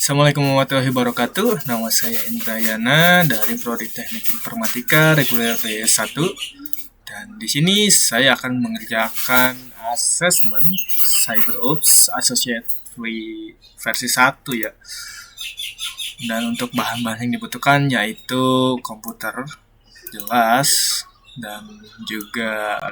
Assalamualaikum warahmatullahi wabarakatuh. Nama saya Indrayana dari Prodi Teknik Informatika Reguler PS1. Dan di sini saya akan mengerjakan asesmen CyberOps Associate Free versi 1 ya. Dan untuk bahan-bahan yang dibutuhkan yaitu komputer jelas dan juga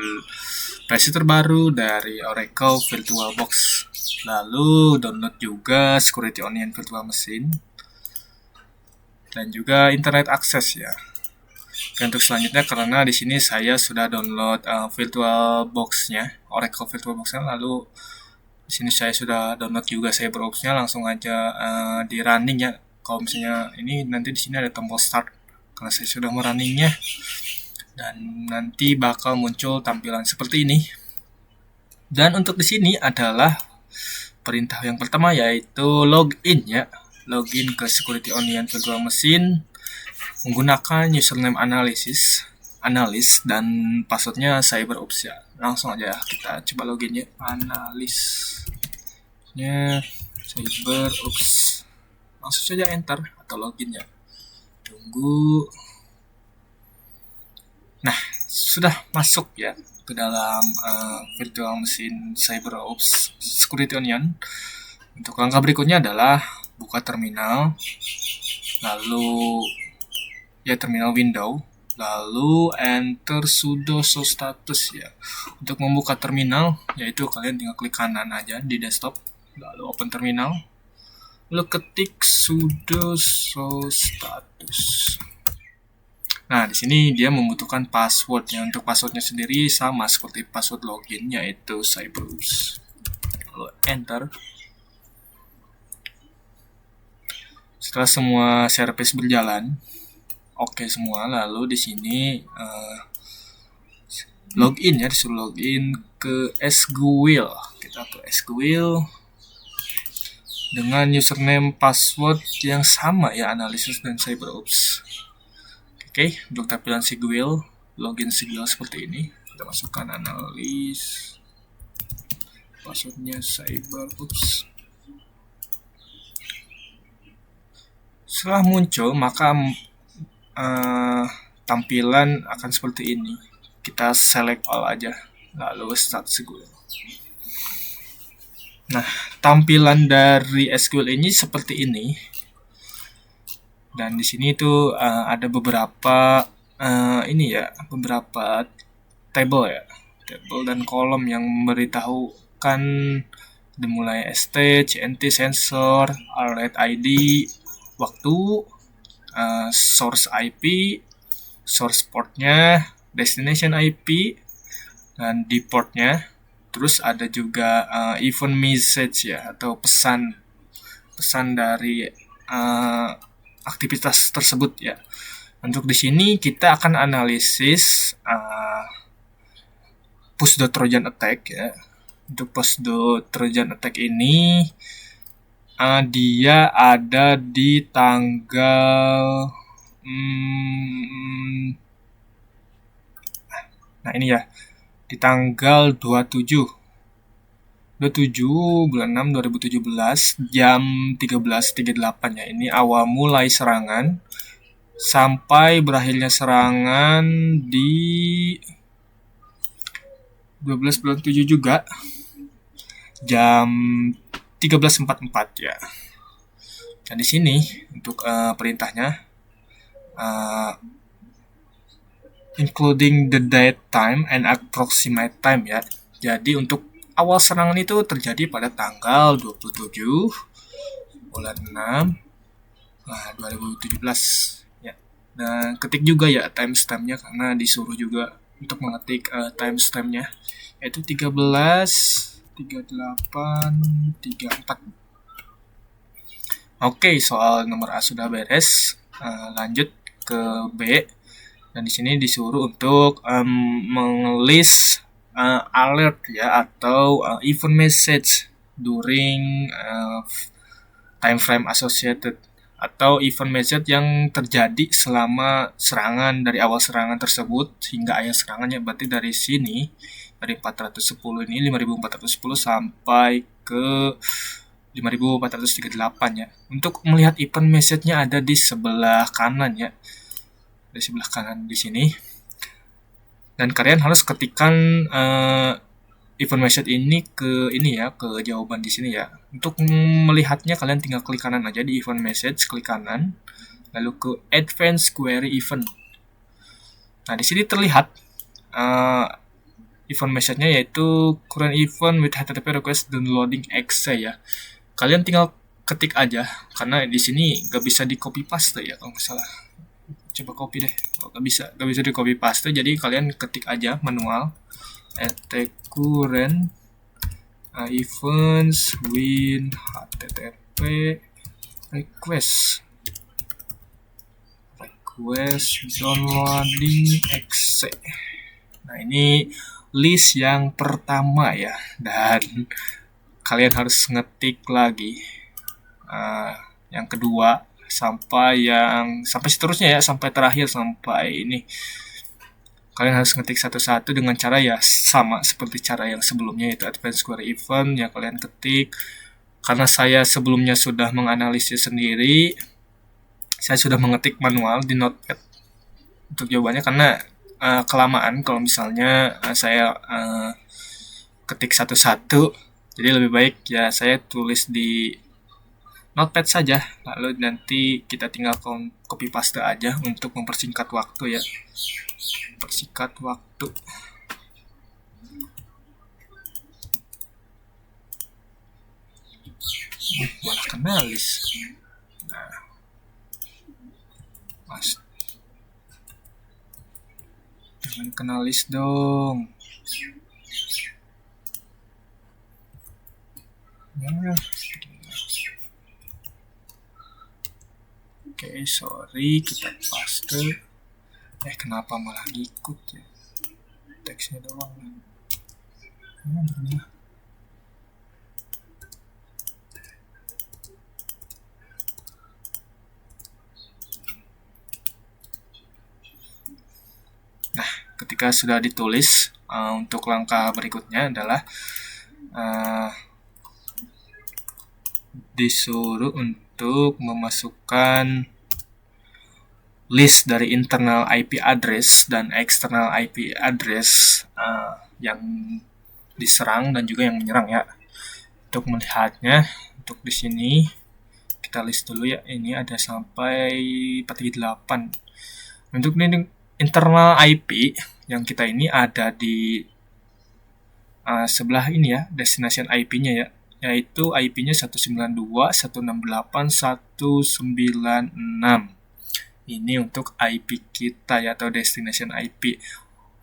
versi terbaru dari Oracle VirtualBox. Lalu download juga Security Onion Virtual Machine dan juga Internet Access ya. Dan untuk selanjutnya karena di sini saya sudah download VirtualBox-nya, Oracle VirtualBox-nya, lalu di sini saya sudah download juga CyberOps-nya, langsung aja di running ya. Kalau misalnya ini nanti di sini ada tombol start karena saya sudah merunningnya, dan nanti bakal muncul tampilan seperti ini. Dan untuk di sini adalah perintah yang pertama yaitu login ya. Login ke Security Onion Virtual Machine menggunakan username analyst dan passwordnya CyberOps ya. Langsung aja kita coba login ya. Analystnya CyberOps. Langsung saja enter atau login ya. Tunggu. Nah, sudah masuk ya ke dalam virtual machine CyberOps Security Onion. Untuk langkah berikutnya adalah buka terminal, lalu ya terminal window, lalu enter sudo show status ya. Untuk membuka terminal yaitu kalian tinggal klik kanan aja di desktop, lalu open terminal, lalu ketik sudo show status. Nah, di sini dia membutuhkan password. Yang untuk passwordnya sendiri sama seperti password login, yaitu CyberOps. Lalu enter. Setelah semua service berjalan, oke semua. Lalu di sini login ya, disuruh login ke SQL. Kita ke SQL dengan username password yang sama ya, Analysis dan CyberOps. Oke, untuk tampilan SQL, login SQL seperti ini. Kita masukkan analis, passwordnya CyberOps. Setelah muncul, maka tampilan akan seperti ini. Kita select all aja, lalu start SQL. Nah, tampilan dari SQL ini seperti ini. Dan di sini itu ada beberapa beberapa table ya, table dan kolom yang memberitahukan dimulai ST, CNT, sensor, alert ID, waktu, source IP, source portnya, destination IP, dan deportnya. Terus ada juga event message ya, atau pesan dari aktivitas tersebut ya. Untuk di sini kita akan analisis push.trojan attack ya. Untuk push.trojan attack ini dia ada di tanggal nah ini ya, di tanggal 27 bulan 6 2017 jam 13.38 ya. Ini awal mulai serangan sampai berakhirnya serangan di 12 bulan 7 juga jam 13.44 ya. Dan di sini untuk perintahnya including the date time and approximate time ya. Jadi untuk awal serangan itu terjadi pada tanggal 27 bulan 6 2017 ya. Dan ketik juga ya timestamp-nya karena disuruh juga untuk mengetik timestamp-nya, yaitu 13.38.34. Oke, soal nomor A sudah beres. Lanjut ke B. Dan di sini disuruh untuk mengelist alert ya, atau event message during time frame associated, atau event message yang terjadi selama serangan, dari awal serangan tersebut hingga akhir serangannya. Berarti dari sini, dari 410 ini 5410 sampai ke 5438 ya. Untuk melihat event message-nya ada di sebelah kanan ya. Di sebelah kanan di sini. Dan kalian harus ketikkan event message ini ke jawaban di sini ya. Untuk melihatnya kalian tinggal klik kanan aja di event message, klik kanan, lalu ke advanced query event. Nah, di sini terlihat event message-nya yaitu current event with HTTP request downloading exe ya. Kalian tinggal ketik aja karena di sini gak bisa di copy paste ya kalau nggak salah. Coba copy deh. Gak bisa di copy paste, jadi kalian ketik aja manual current events with HTTP request downloading exe. Nah, ini list yang pertama ya, dan kalian harus ngetik lagi yang kedua sampai seterusnya ya, sampai terakhir, sampai ini. Kalian harus ngetik satu-satu dengan cara ya sama seperti cara yang sebelumnya, yaitu advanced query event ya kalian ketik. Karena saya sebelumnya sudah menganalisis sendiri, saya sudah mengetik manual di notepad untuk jawabannya, karena kelamaan kalau misalnya saya ketik satu-satu. Jadi lebih baik ya saya tulis di notepad saja, lalu nanti kita tinggal copy paste aja untuk mempersingkat waktu ya. Persingkat waktu. Malah kena list. Nah, mas, jangan kena list dong. Nah, oke, sorry, kita paste. Kenapa malah ngikut ya? Teksnya doang. Nah, ketika sudah ditulis, untuk langkah berikutnya adalah disuruh untuk memasukkan list dari internal IP address dan external IP address yang diserang dan juga yang menyerang ya. Untuk melihatnya, untuk di sini kita list dulu ya. Ini ada sampai 438. Untuk ini internal IP yang kita ini ada di sebelah ini ya, destination IP-nya ya, yaitu IP-nya 192.168.196. Ini untuk IP kita ya, atau destination IP.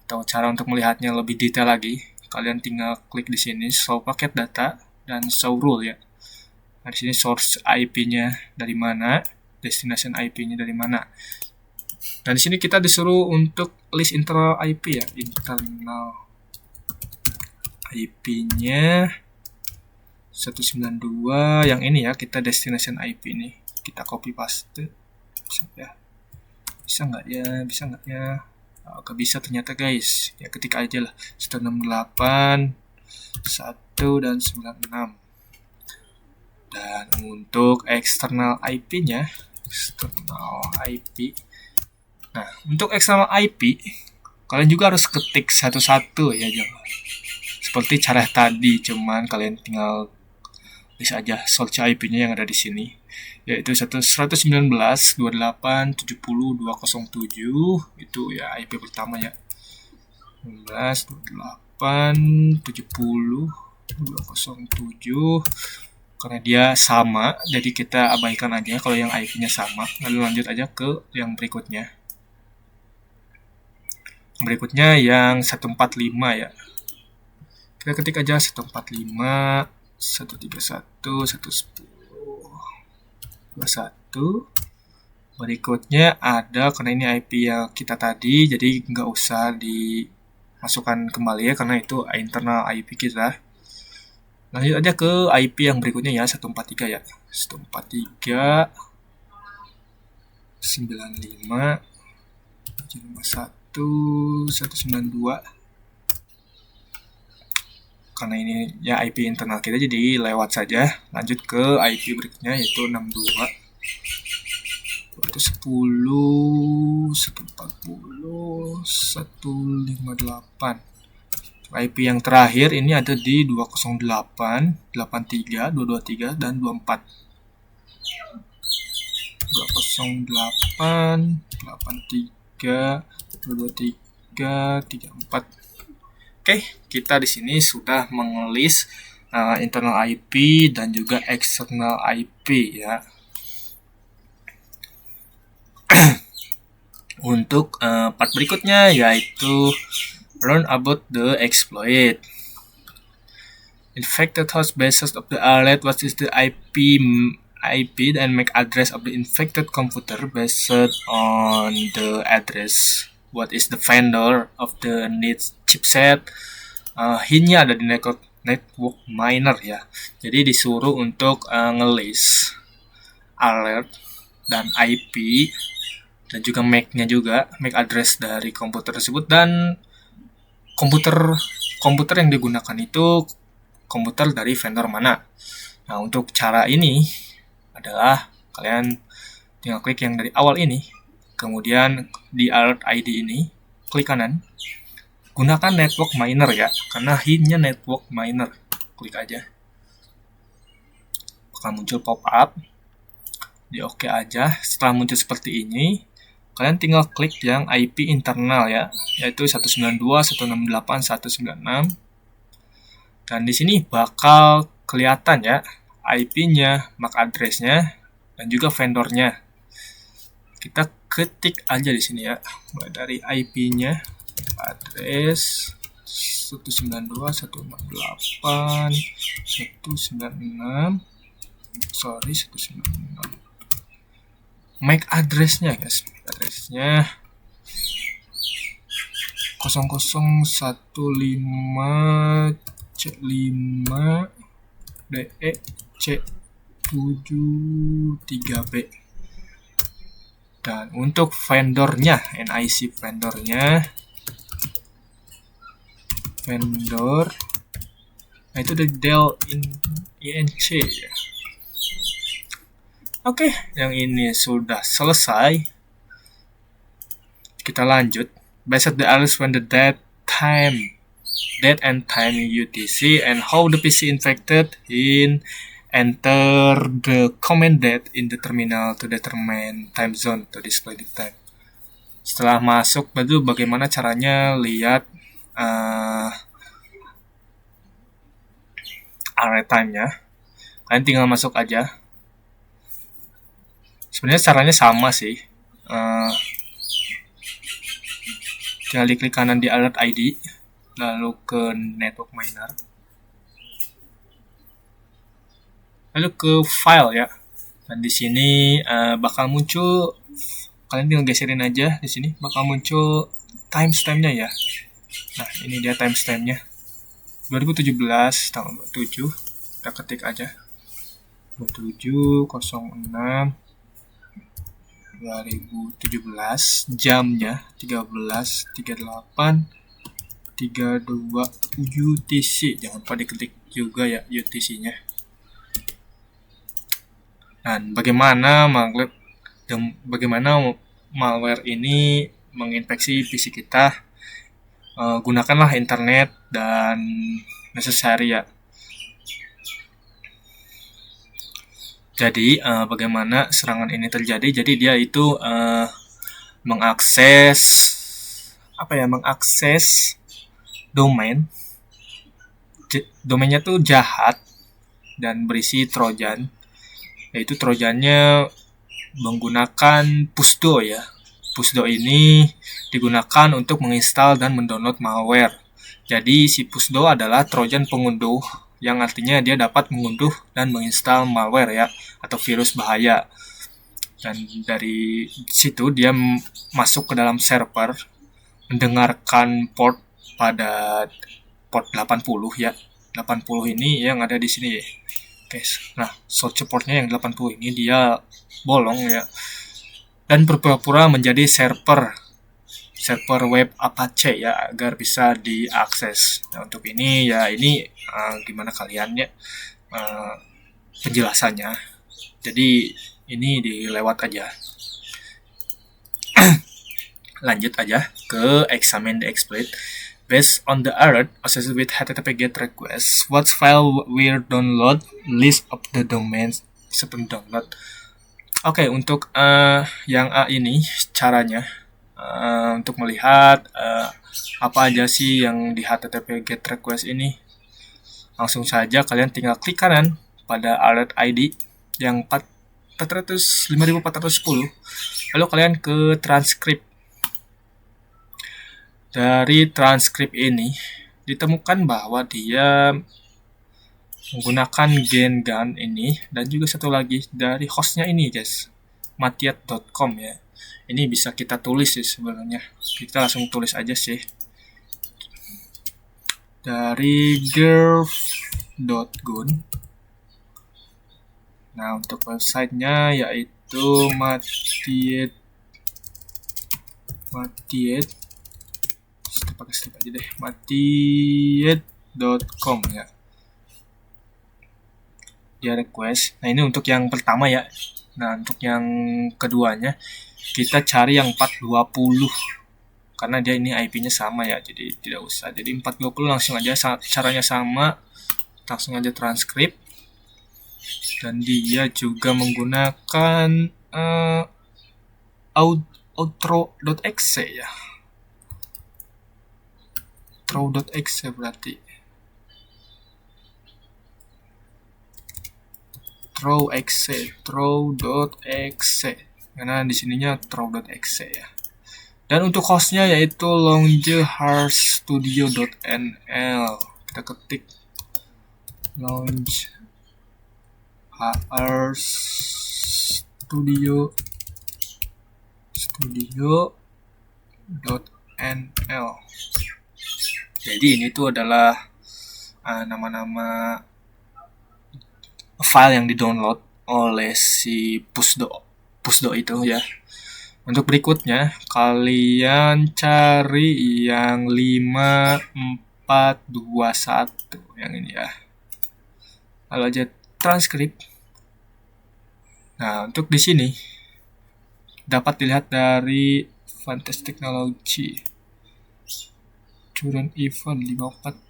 Atau cara untuk melihatnya lebih detail lagi, kalian tinggal klik di sini show packet data dan show rule ya. Nah, di sini source IP-nya dari mana, destination IP-nya dari mana. Nah, di sini kita disuruh untuk list internal IP ya, internal IP-nya 192 yang ini ya, kita destination IP ini kita copy paste. Bisa nggak ya? Gak bisa ternyata guys. Ya ketik aja lah 168 1 dan 96. Dan untuk external IP-nya, nah untuk external IP kalian juga harus ketik satu-satu ya, jangan seperti cara tadi, cuman kalian tinggal list aja source IP-nya yang ada di sini, yaitu 119.28.70.207 itu ya IP pertama ya. 19.28.70.207 karena dia sama, jadi kita abaikan aja kalau yang IP-nya sama. Lalu lanjut aja ke yang berikutnya. Berikutnya yang 145 ya. Kita ketik aja 145 131 110 21. Berikutnya ada, karena ini IP yang kita tadi, jadi nggak usah dimasukkan kembali ya, karena itu internal IP kita. Lanjut aja ke IP yang berikutnya ya, 143 ya. 143 95 191 192. karena ini ya IP internal kita, jadi lewat saja. Lanjut ke IP berikutnya, yaitu 62 itu 10 140 158. IP yang terakhir ini ada di 208 83 223 dan 24. 208 83 223 34. Oke, kita di sini sudah mengelis internal IP dan juga external IP ya. Untuk part berikutnya yaitu learn about the exploit. Infected host basis of the alert. What is the IP and MAC address of the infected computer based on the address? What is the vendor of the needs chipset? Hint-nya ada di network miner ya. Jadi disuruh untuk ngelis alert dan IP dan juga MAC-nya juga, MAC address dari komputer tersebut, dan komputer yang digunakan itu komputer dari vendor mana. Nah, untuk cara ini adalah kalian tinggal klik yang dari awal ini, kemudian di alert ID ini klik kanan, gunakan network miner ya, karena hint-nya network miner. Klik aja, bakal muncul pop up, di oke aja. Setelah muncul seperti ini, kalian tinggal klik yang IP internal ya, yaitu 192.168.196. Dan di sini bakal kelihatan ya IP-nya, MAC address-nya, dan juga vendornya. Kita ketik aja di sini ya, mulai dari IP-nya, address 192.168.196. 196. MAC address-nya guys, MAC address-nya 0015C5 DEC73B. Dan untuk vendornya, NIC vendornya, nah itu dari Dell INC ya. Oke, yang ini sudah selesai. Kita lanjut. Based the address when the date and time UTC and how the PC infected in, enter the command date in the terminal to determine time zone to display the time. Setelah masuk, baru bagaimana caranya lihat array time-nya. Kalian tinggal masuk aja. Sebenarnya caranya sama sih. Tinggal diklik kanan di alert ID, lalu ke network miner, lalu ke file ya. Dan di sini bakal muncul, kalian tinggal geserin aja di sini, bakal muncul timestamp-nya ya. Nah, ini dia timestamp-nya. 2017 tanggal 27. Kita ketik aja. 27.06 2017, jamnya 13.38 32 UTC. Jangan lupa diketik juga ya UTC-nya. Dan bagaimana malware ini menginfeksi PC kita? Gunakanlah internet dan necessary ya. Jadi bagaimana serangan ini terjadi? Jadi dia itu mengakses domain. Domainnya tuh jahat dan berisi trojan. Yaitu trojannya menggunakan Pusdo ya. Pusdo ini digunakan untuk menginstal dan mendownload malware. Jadi si Pusdo adalah trojan pengunduh, yang artinya dia dapat mengunduh dan menginstal malware ya, atau virus bahaya. Dan dari situ dia masuk ke dalam server, mendengarkan port pada port 80 ya. 80 ini yang ada di sini ya. Guys. Nah, source portnya yang 80 ini dia bolong ya. Dan berpura-pura menjadi server server web Apache ya, agar bisa diakses. Nah, untuk ini ya ini gimana kalian ya penjelasannya. Jadi ini dilewat aja. Lanjut aja ke examine the exploit. Based on the alert associated with HTTP GET request, what file will download, list of the domains sebelum download. Oke, untuk yang A ini caranya untuk melihat apa aja sih yang di HTTP GET request ini. Langsung saja kalian tinggal klik kanan pada alert ID yang 5410. Lalu kalian ke transkrip. Dari transkrip ini ditemukan bahwa dia menggunakan GenGAN ini dan juga satu lagi dari hostnya ini guys, matiat.com ya. Ini bisa kita tulis sih sebenarnya. Kita langsung tulis aja sih. Dari gerv.gun. Nah, untuk websitenya yaitu matiat pakai strip aja deh, matiat.com ya. Dia request. Nah, ini untuk yang pertama ya. Nah, untuk yang keduanya kita cari yang 420 karena dia ini IP-nya sama ya, jadi tidak usah. Jadi 420 langsung aja, caranya sama, langsung aja transkrip. Dan dia juga menggunakan outro.exe ya. Outro.exe berarti. Throw.exe. Karena di sininya throw.exe ya. Dan untuk hostnya yaitu launchhrstudio.nl. Kita ketik launchhrstudio.nl. Jadi ini tuh adalah nama-nama file yang didownload oleh si Pusdo itu ya. Untuk berikutnya kalian cari yang 5421 yang ini ya. Lalu aja transkrip. Nah, untuk di sini dapat dilihat dari Fantastic Technology current event 54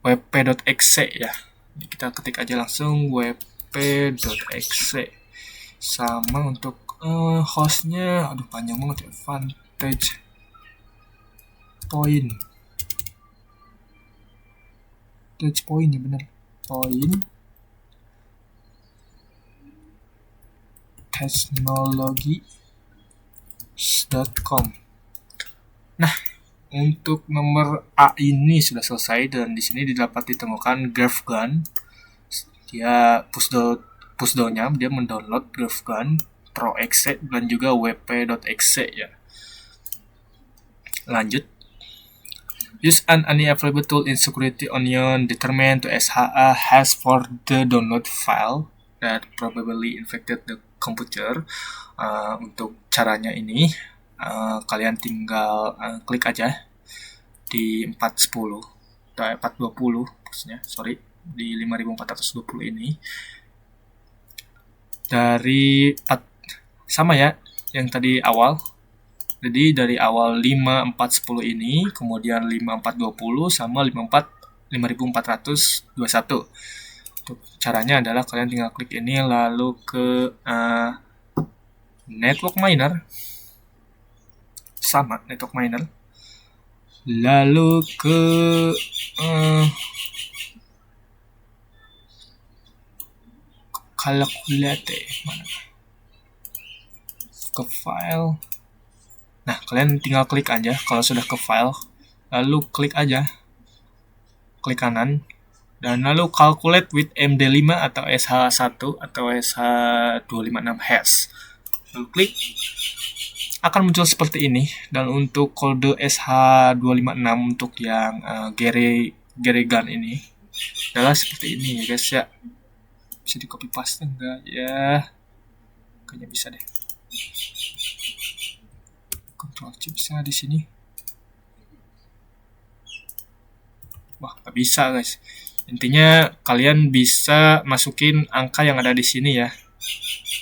wp.exe ya. Kita ketik aja langsung wp.exe. Sama untuk hostnya, aduh panjang banget ya, vantage point ya, bener, point technology.com. Nah, untuk nomor A ini sudah selesai dan di sini dapat ditemukan gervgan. Dia pusdonya dia mendownload gervgan, throw.exe dan juga wp.exe ya. Lanjut. Use any available tool in security onion determined to SHA has for the download file that probably infected the computer. Untuk caranya ini kalian tinggal klik aja di 420 maksudnya, di 5420 ini. Dari sama ya yang tadi awal. Jadi dari awal 5410 ini, kemudian 5420 sama 5421. Untuk caranya adalah kalian tinggal klik ini lalu ke network miner. Sama network miner. Lalu ke calculate mana? Ke file. Nah, kalian tinggal klik aja kalau sudah ke file, lalu klik aja, klik kanan, dan lalu calculate with MD5 atau SH1 atau SH256 hash. Lalu klik, akan muncul seperti ini. Dan untuk kode SH256 untuk yang GenGAN ini adalah seperti ini ya guys ya. Bisa di copy paste enggak ya? kayaknya bisa deh. Ctrl C bisa di sini. Wah, nggak bisa guys. Intinya kalian bisa masukin angka yang ada di sini ya.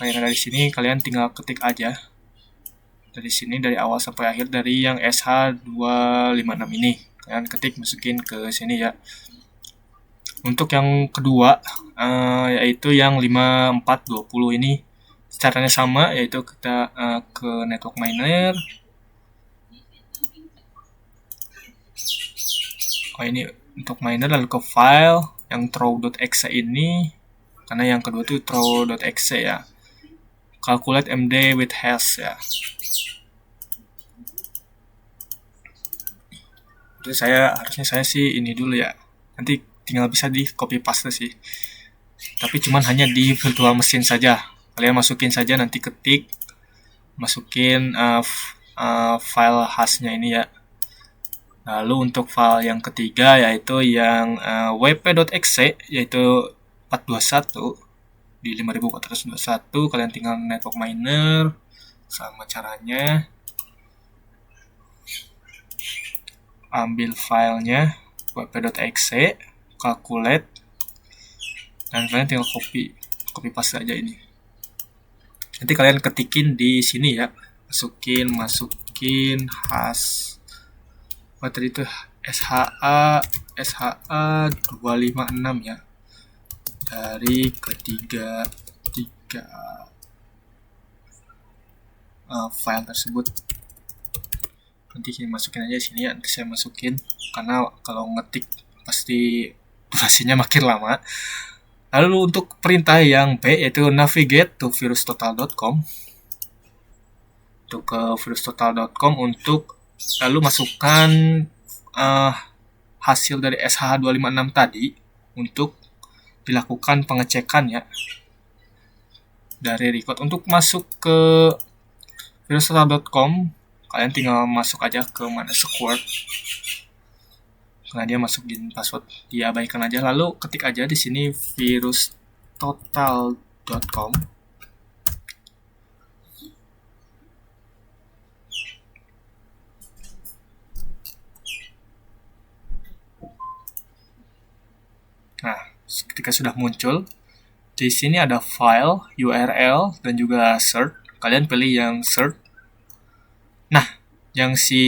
Yang ada di sini kalian tinggal ketik aja. Dari sini dari awal sampai akhir dari yang SH256 ini. Kalian ketik masukin ke sini ya. Untuk yang kedua yaitu yang 5420 ini caranya sama, yaitu kita ke network miner. Ini untuk miner, lalu ke file yang throw.exe ini, karena yang kedua itu throw.exe ya. Calculate MD with hash ya. Itu harusnya saya sih ini dulu ya. Nanti tinggal bisa di copy paste sih. Tapi cuman hanya di virtual machine saja. Kalian masukin saja, nanti ketik, masukin file hashnya ini ya. Lalu untuk file yang ketiga yaitu yang wp.exe, yaitu 421 di 5421. Kalian tinggal network miner, sama caranya. Ambil filenya wp.exe, calculate, dan kalian tinggal copy paste aja ini. Nanti kalian ketikin di sini ya, masukin hash tadi itu SHA 256 ya, dari ketiga file tersebut. Nanti saya masukin aja sini ya, nanti saya masukin karena kalau ngetik pasti durasinya makin lama. Lalu untuk perintah yang B yaitu navigate to virustotal.com. Untuk ke virustotal.com untuk lalu masukkan hasil dari SH256 tadi untuk dilakukan pengecekan ya dari record. Untuk masuk ke virustotal.com kalian tinggal masuk aja ke mana square, karena dia masukin password, diabaikan aja, lalu ketik aja di sini virustotal.com. Nah, ketika sudah muncul, di sini ada file, URL, dan juga search. Kalian pilih yang search. Nah, yang si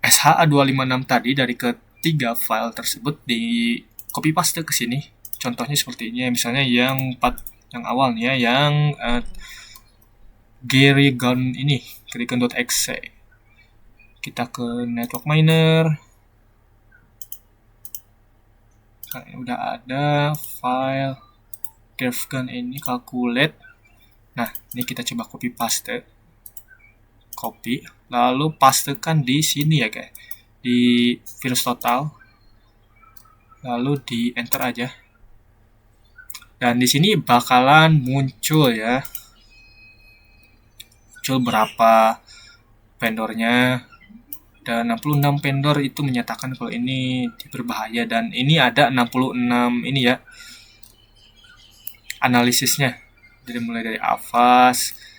SHA256 tadi dari ketiga file tersebut di copy paste ke sini. Contohnya seperti ini, misalnya yang awal nih ya, yang Gerigon ini, Gerigon.exe. Kita ke network miner. Nah, udah ada file Gerigon ini, calculate. Nah, ini kita coba copy paste. Copy, lalu pastekan di sini ya guys, di virustotal, lalu di enter aja, dan di sini bakalan muncul ya, muncul berapa vendornya, dan 66 vendor itu menyatakan kalau ini berbahaya, dan ini ada 66 ini ya analisisnya, jadi mulai dari Avast.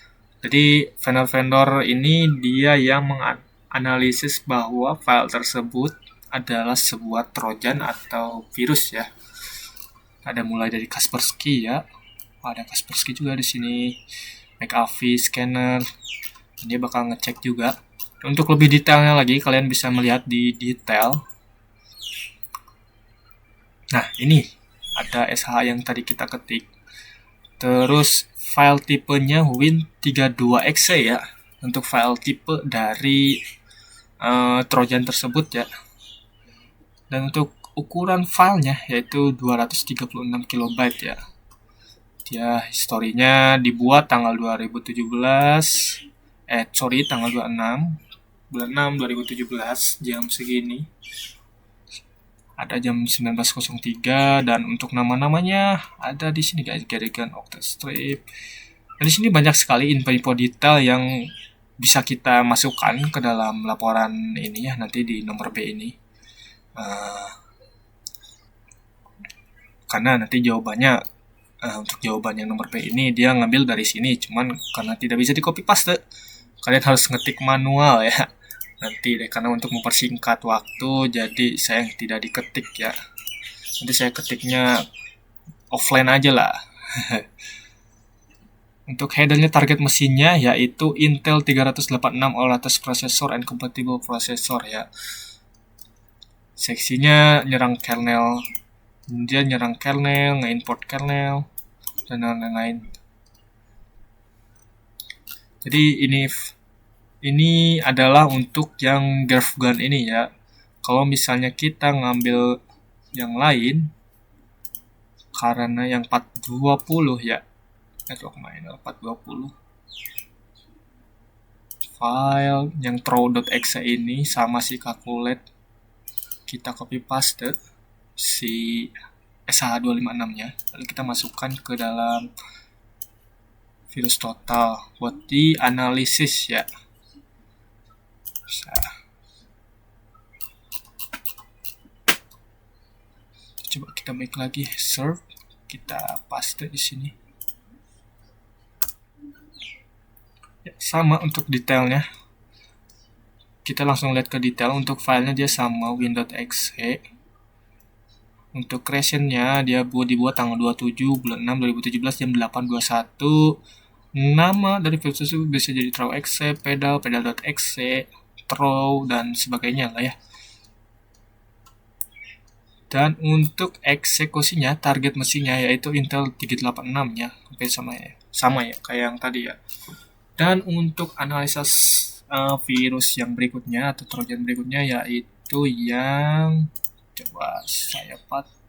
Jadi vendor-vendor ini dia yang menganalisis bahwa file tersebut adalah sebuah trojan atau virus ya. Ada mulai dari Kaspersky ya, ada Kaspersky juga di sini, McAfee, Scanner. Dia bakal ngecek juga. Untuk lebih detailnya lagi kalian bisa melihat di detail. Nah, ini ada SH yang tadi kita ketik. Terus file tipenya Win32exe ya, untuk file tipe dari trojan tersebut ya. Dan untuk ukuran filenya yaitu 236 KB ya. Dia historinya dibuat tanggal 2017, tanggal 26 bulan 6 2017 jam segini. Ada jam 19.03, dan untuk nama-namanya ada di sini guys, Gerigon, Octastrip. Dan di sini banyak sekali info-info detail yang bisa kita masukkan ke dalam laporan ini ya, nanti di nomor B ini. Karena nanti jawabannya untuk jawaban yang nomor B ini dia ngambil dari sini, cuman karena tidak bisa di copy paste, kalian harus ngetik manual ya. Nanti deh, karena untuk mempersingkat waktu, jadi saya tidak diketik ya. Nanti saya ketiknya offline aja lah. Untuk headernya target mesinnya yaitu Intel 386 all-latest processor and compatible processor ya. Seksinya nyerang kernel, dia nyerang kernel, nge-import kernel, dan lain-lain. Jadi ini adalah untuk yang Graph Gun ini ya. Kalau misalnya kita ngambil yang lain, karena yang 420 ya, network miner 420 file yang throw.exe ini sama si calculate kita copy paste si SH256 nya, lalu kita masukkan ke dalam virus total buat di analisis ya. Coba kita make lagi serve, kita paste di sini. Ya, sama untuk detailnya. Kita langsung lihat ke detail. Untuk filenya dia sama win.exe. Untuk creation-nya dia dibuat tanggal 27 bulan 6 2017 jam 8.21. Nama dari virus itu bisa jadi throw.exe, pedal.exe, throw dan sebagainya lah ya. Dan untuk eksekusinya, target mesinnya yaitu Intel 386 nya, oke sama ya kayak yang tadi ya. Dan untuk analisa virus yang berikutnya atau trojan berikutnya yaitu yang coba saya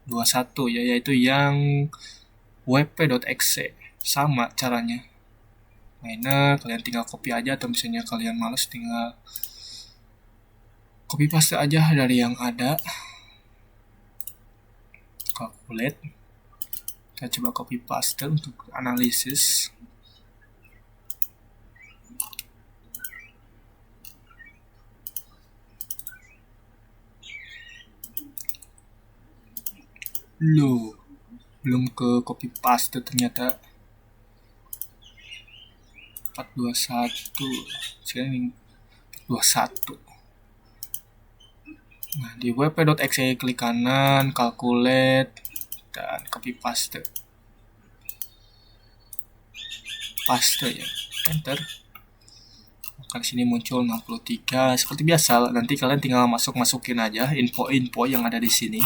421 ya, yaitu yang wp.exe. Sama caranya. Miner kalian tinggal copy aja, atau misalnya kalian males tinggal copy paste aja dari yang ada. Calculate, kita coba copy paste untuk analisis. Loh, belum ke copy paste ternyata. 421 sekarang 421. Nah, di wp.exe klik kanan, calculate, dan copy paste. Paste ya, enter. Maka di sini muncul 63. Seperti biasa, nanti kalian tinggal masukin aja info-info yang ada di sini.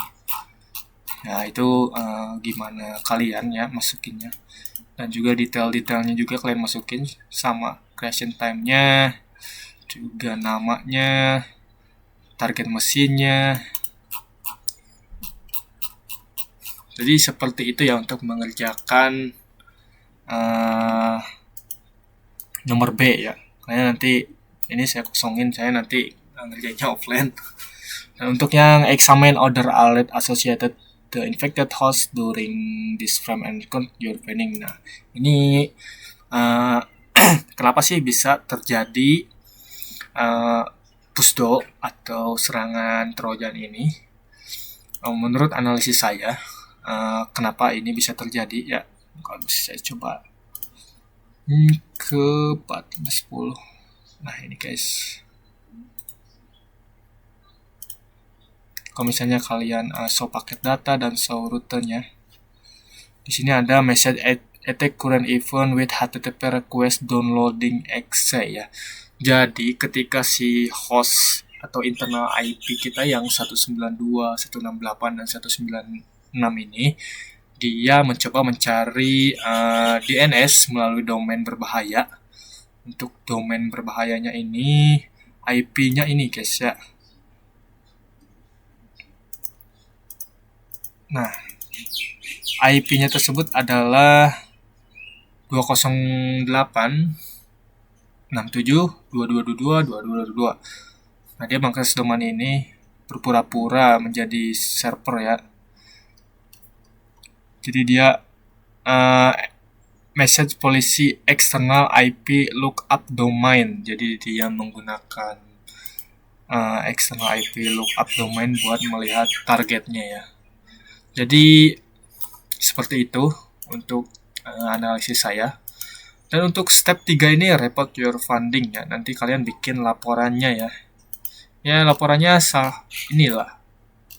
Nah, itu gimana kalian ya masukinnya. Dan juga detail-detailnya juga kalian masukin, sama creation time-nya, juga namanya, target mesinnya. Jadi seperti itu ya untuk mengerjakan nomor B ya. Karena nanti ini saya kosongin, saya nanti ngerjainnya offline. Dan untuk yang examine order alert associated the infected host during this frame and your training. Nah, ini kenapa sih bisa terjadi pusdo atau serangan trojan ini? Menurut analisis saya, kenapa ini bisa terjadi ya? Kalau bisa saya coba ke 1410. Nah, ini guys. Kalau misalnya kalian show paket data dan show rutenya, di sini ada message attack current event with HTTP request downloading exe ya. Jadi ketika si host atau internal IP kita yang 192, 168 dan 196 ini dia mencoba mencari DNS melalui domain berbahaya. Untuk domain berbahayanya ini IP-nya ini guys ya. Nah, IP-nya tersebut adalah 208.67.2222.2222. Nah, dia mengakses domain ini berpura-pura menjadi server ya. Jadi dia message policy external IP lookup domain. Jadi dia menggunakan external IP lookup domain buat melihat targetnya ya. Jadi seperti itu untuk analisis saya. Dan untuk step 3 ini report your funding ya. Nanti kalian bikin laporannya ya. Ya laporannya inilah.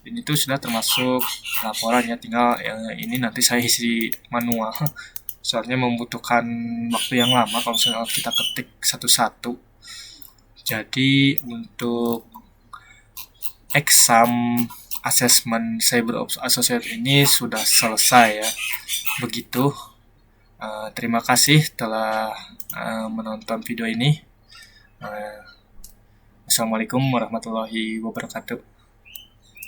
Ini tuh sudah termasuk laporannya, tinggal ini nanti saya isi manual. Soalnya membutuhkan waktu yang lama kalau misalnya kita ketik satu-satu. Jadi untuk exam assessment Cyberops Associate ini sudah selesai ya. Begitu. Terima kasih telah menonton video ini. Assalamualaikum warahmatullahi wabarakatuh.